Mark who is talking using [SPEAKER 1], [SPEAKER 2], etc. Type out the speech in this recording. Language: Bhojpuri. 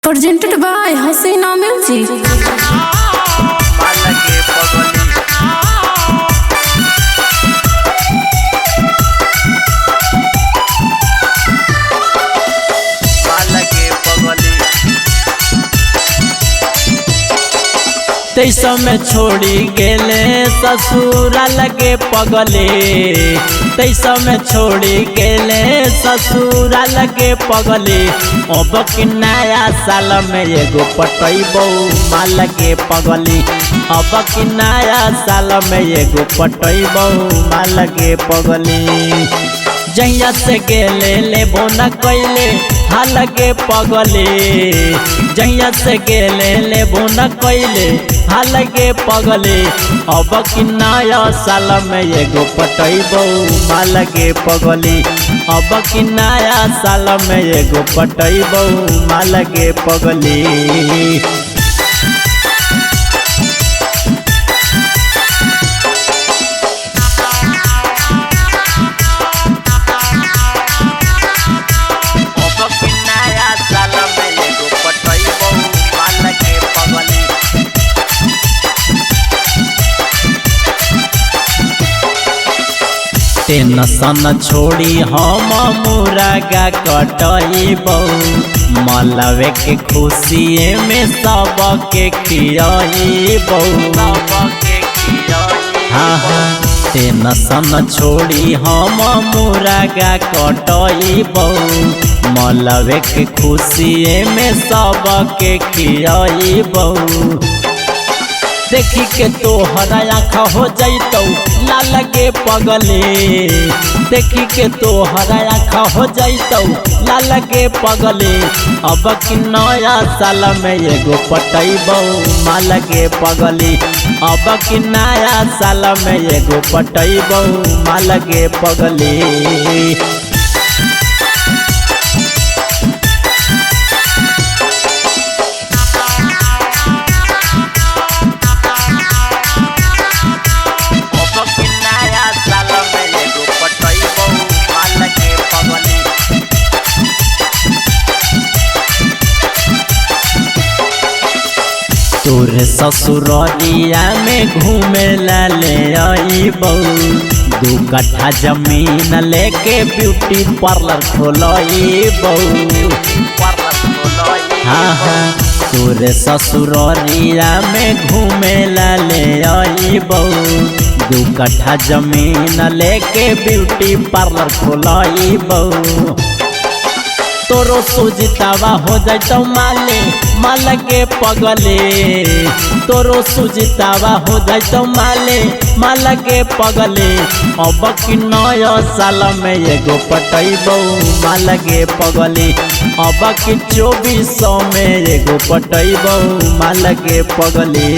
[SPEAKER 1] Presented by Hasina Music.
[SPEAKER 2] तेईस में छोड़ी गेले ससुरा लगे पगले। तेईस में छोड़ी गेले ससुरा लगे पगले। अब कि नया साल में एगो पटैबो माँ लगे पगली। अब कि नया साल में एगो पटैबो माँ लगे पगली। जहिया से गेले लेबो न कैले हाँ लगे पगले। जहिया से गेले लेबो न कैले हाँ लगे पगले। अब कि नया साल में एगो पटैबो माँ लगे पगली। अब कि नया साल में एगो पटैबो माँ लगे पगली। टेंशन छोड़ी हम मुरागा कटैबो। मलवे के खुशी में सबके खियाइबो। हाँ हाँ टेंशन छोड़ी हम मुरागा कटैबो। मलवे के खुशी में सबके खियाइबो। देखी के तोहरा आँख हो जैतौ ला लगे पगले। देखी के तोहरा आँख हो जैतौ ला लगे पगले। अब कि नया साल में एगो पटैबो माँ लगे पगली। अब कि नया साल में एगो पटैबो माँ लगे पगली। तोरे ससुरिया में घूमे ला ले आइबो। 2 कट्ठा जमीन लेके ब्यूटी पार्लर खोलइबो। हाँ हाँ तोरे ससुरिया में घूमे ला ले आइबो। 2 कट्ठा जमीन लेके ब्यूटी पार्लर खोलइबो। तोरो सुजितावा हो जाइतो माले माँ लगे पगले। तोरो सुजितावा हो जाइतो माले माँ लगे पगले। अब कि नया साल में एगो पटैबो माँ लगे पगली। अब कि 2400 में एगो पटैबो माँ लगे पगली।